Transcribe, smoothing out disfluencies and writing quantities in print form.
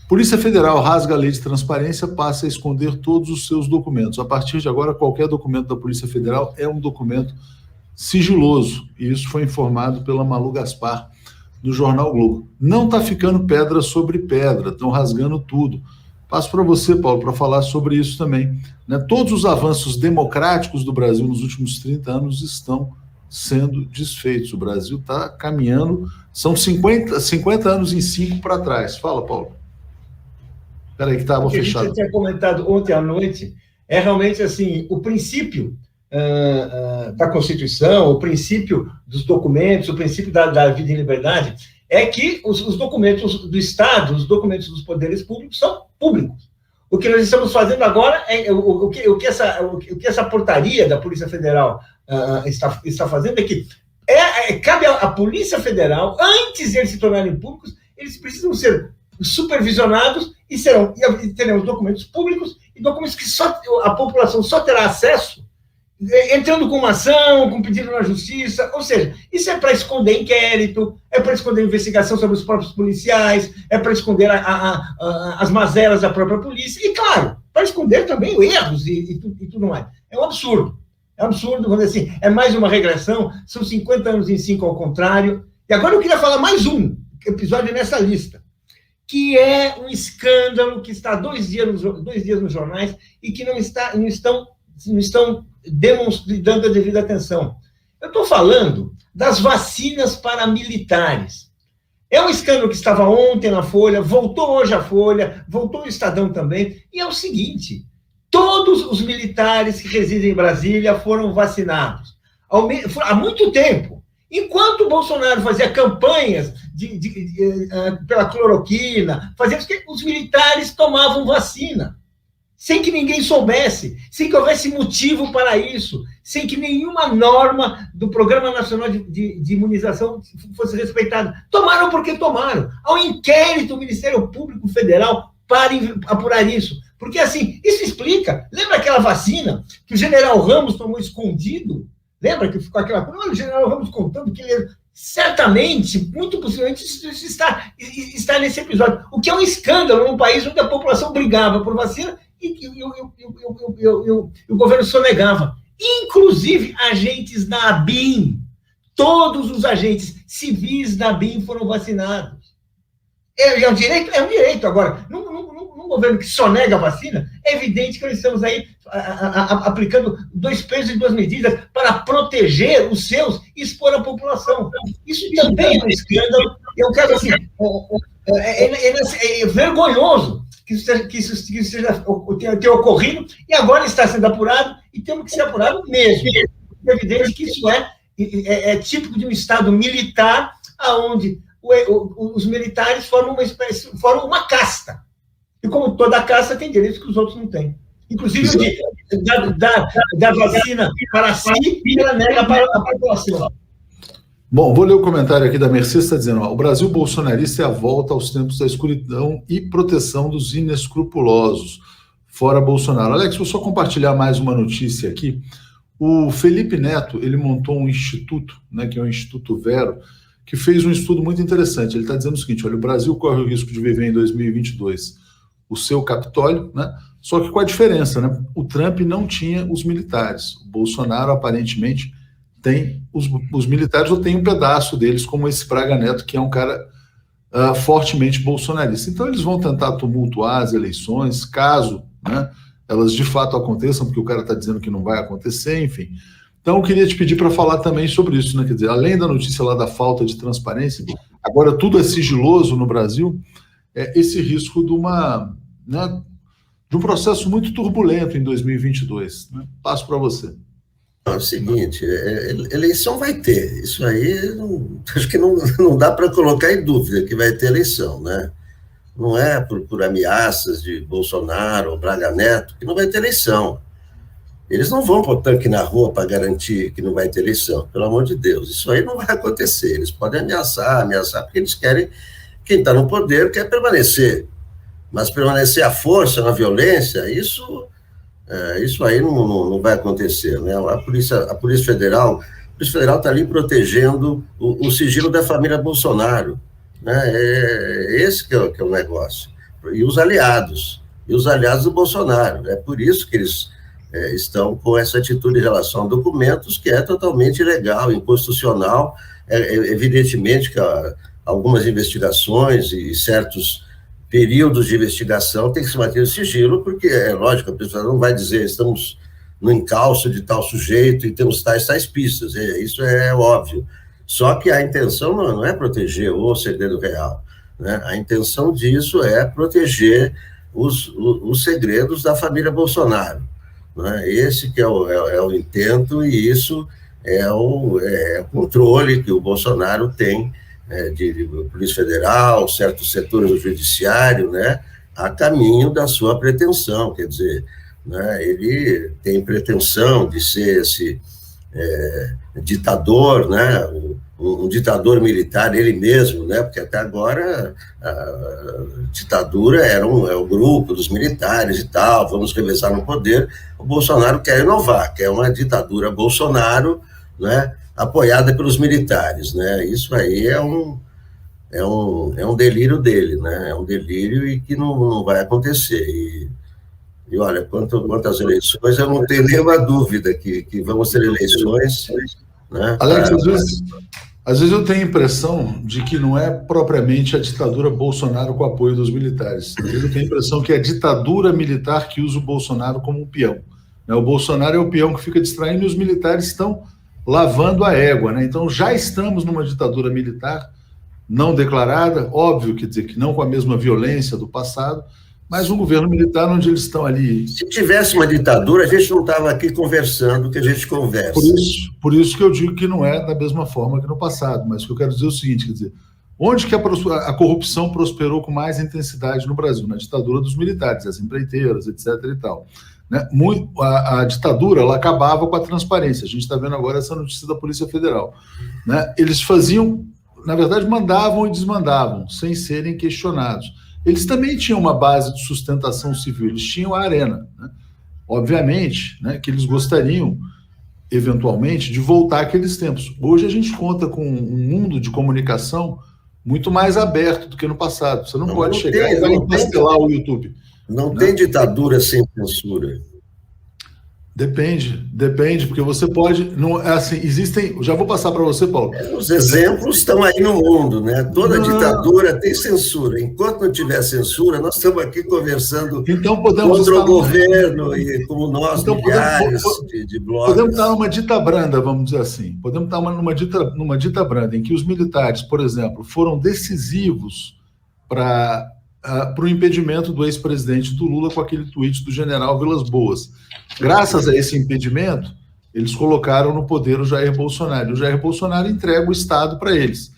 Polícia Federal rasga a lei de transparência, passa a esconder todos os seus documentos. A partir de agora, qualquer documento da Polícia Federal é um documento sigiloso. E isso foi informado pela Malu Gaspar, do Jornal Globo. Não está ficando pedra sobre pedra, estão rasgando tudo. Passo para você, Paulo, para falar sobre isso também. Né? Todos os avanços democráticos do Brasil nos últimos 30 anos estão sendo desfeitos. O Brasil está caminhando, são 50 anos em 5 para trás. Fala, Paulo. Espera aí que estava fechado. O que você tinha comentado ontem à noite é realmente assim, o princípio da Constituição, o princípio dos documentos, o princípio da vida em liberdade, é que os documentos do Estado, os documentos dos poderes públicos são públicos. O que nós estamos fazendo agora é o que essa portaria da Polícia Federal está fazendo é que cabe à Polícia Federal, antes de eles se tornarem públicos, eles precisam ser supervisionados e teremos documentos públicos e documentos que a população só terá acesso entrando com uma ação, com pedido na justiça, ou seja, isso é para esconder inquérito, é para esconder investigação sobre os próprios policiais, é para esconder as mazelas da própria polícia, e claro, para esconder também erros e tudo mais. É um absurdo, vamos dizer assim, é mais uma regressão, são 50 anos em 5 ao contrário, e agora eu queria falar mais um episódio nessa lista, que é um escândalo que está 2 dias nos jornais e que não estão dando a devida atenção. Eu estou falando das vacinas para militares. É um escândalo que estava ontem na Folha, voltou hoje à Folha, voltou o Estadão também, e é o seguinte, todos os militares que residem em Brasília foram vacinados. Há muito tempo. Enquanto o Bolsonaro fazia campanhas pela cloroquina, os militares tomavam vacina, sem que ninguém soubesse, sem que houvesse motivo para isso, sem que nenhuma norma do Programa Nacional de Imunização fosse respeitada. Tomaram porque tomaram. Há um inquérito do Ministério Público Federal para apurar isso. Porque, assim, isso explica. Lembra aquela vacina que o general Ramos tomou escondido? Lembra que ficou aquela coisa? O general Ramos contando que ele certamente, muito possivelmente, isso está nesse episódio. O que é um escândalo num país onde a população brigava por vacina e o governo sonegava. Inclusive, agentes da ABIN, todos os agentes civis da ABIN foram vacinados. É um direito? É um direito. Agora, num governo que sonega a vacina, é evidente que nós estamos aí aplicando 2 pesos e 2 medidas para proteger os seus e expor a população. Isso também é um escândalo. Eu quero, assim, é vergonhoso que isso tenha ocorrido, e agora está sendo apurado, e temos que ser apurado mesmo. É evidente que isso é típico de um Estado militar, onde os militares formam uma casta. E como toda casta tem direitos que os outros não têm. Inclusive, da vacina para si, e ela nega para a população. Bom, vou ler o comentário aqui da Mercedes, está dizendo, o Brasil bolsonarista é a volta aos tempos da escuridão e proteção dos inescrupulosos, fora Bolsonaro. Alex, vou só compartilhar mais uma notícia aqui. O Felipe Neto, ele montou um instituto, né, que é o Instituto Vero, que fez um estudo muito interessante. Ele está dizendo o seguinte, olha, o Brasil corre o risco de viver em 2022 o seu Capitólio, né, só que com a diferença, né, o Trump não tinha os militares, o Bolsonaro aparentemente tem os militares, ou tem um pedaço deles, como esse Braga Neto, que é um cara fortemente bolsonarista. Então, eles vão tentar tumultuar as eleições, caso, né, elas de fato aconteçam, porque o cara está dizendo que não vai acontecer, enfim. Então, eu queria te pedir para falar também sobre isso, né? Quer dizer, além da notícia lá da falta de transparência, agora tudo é sigiloso no Brasil, esse risco de um processo muito turbulento em 2022. Né? Passo para você. É o seguinte, eleição vai ter, isso aí acho que não dá para colocar em dúvida que vai ter eleição, né? Não é por ameaças de Bolsonaro ou Braga Neto que não vai ter eleição. Eles não vão pôr tanque na rua para garantir que não vai ter eleição, pelo amor de Deus, isso aí não vai acontecer. Eles podem ameaçar, porque eles querem, quem está no poder quer permanecer, mas permanecer à força, na violência, isso aí não vai acontecer, né? A Polícia Federal está ali protegendo o sigilo da família Bolsonaro, né? Esse que é o negócio. e os aliados do Bolsonaro. É por isso que eles estão com essa atitude em relação a documentos que é totalmente ilegal, inconstitucional. Evidentemente que algumas investigações e certos períodos de investigação têm que se manter em sigilo, porque é lógico, a pessoa não vai dizer estamos no encalço de tal sujeito e temos tais pistas, isso é óbvio. Só que a intenção não é proteger o segredo real, né? A intenção disso é proteger os segredos da família Bolsonaro, né? Esse que é o intento, e isso é o controle que o Bolsonaro tem de Polícia Federal, certos setores do Judiciário, né, a caminho da sua pretensão, quer dizer, né, ele tem pretensão de ser esse ditador, né, um ditador militar ele mesmo, né, porque até agora a ditadura é o grupo dos militares e tal, vamos revezar no poder. O Bolsonaro quer inovar, quer uma ditadura Bolsonaro, né, apoiada pelos militares, né? Isso aí é um delírio dele, né? É um delírio e que não vai acontecer. E olha, quanto às eleições, eu não tenho nenhuma dúvida que vamos ter eleições, né? Alex, às vezes eu tenho a impressão de que não é propriamente a ditadura Bolsonaro com apoio dos militares. Às vezes eu tenho a impressão que é a ditadura militar que usa o Bolsonaro como um peão, né? O Bolsonaro é o peão que fica distraindo e os militares estão lavando a égua, né? Então já estamos numa ditadura militar não declarada, óbvio, quer dizer, que não com a mesma violência do passado, mas um governo militar onde eles estão ali. Se tivesse uma ditadura, a gente não estava aqui conversando o que a gente conversa. Por isso que eu digo que não é da mesma forma que no passado, mas o que eu quero dizer é o seguinte, quer dizer, onde que a corrupção prosperou com mais intensidade no Brasil? Na ditadura dos militares, as empreiteiras, etc. e tal. Né? A ditadura ela acabava com a transparência. A gente está vendo agora essa notícia da Polícia Federal, né? Eles faziam, na verdade, mandavam e desmandavam, sem serem questionados. Eles também tinham uma base de sustentação civil, eles tinham a arena, né? Obviamente, né, que eles gostariam, eventualmente, de voltar àqueles tempos. Hoje a gente conta com um mundo de comunicação muito mais aberto do que no passado. Você não pode chegar e encastelar o YouTube. Não tem ditadura sem censura. Depende, porque você pode... Não, assim, existem... Já vou passar para você, Paulo. Os exemplos estão aí no mundo, né? Toda ditadura tem censura. Enquanto não tiver censura, nós estamos aqui conversando então, contra o governo e como nós, então, milhares de blogs. Podemos estar numa dita branda, vamos dizer assim. Podemos estar numa dita branda, em que os militares, por exemplo, foram decisivos para o impedimento do ex-presidente do Lula com aquele tweet do general Vilas Boas. Graças a esse impedimento, eles colocaram no poder o Jair Bolsonaro. O Jair Bolsonaro entrega o Estado para eles.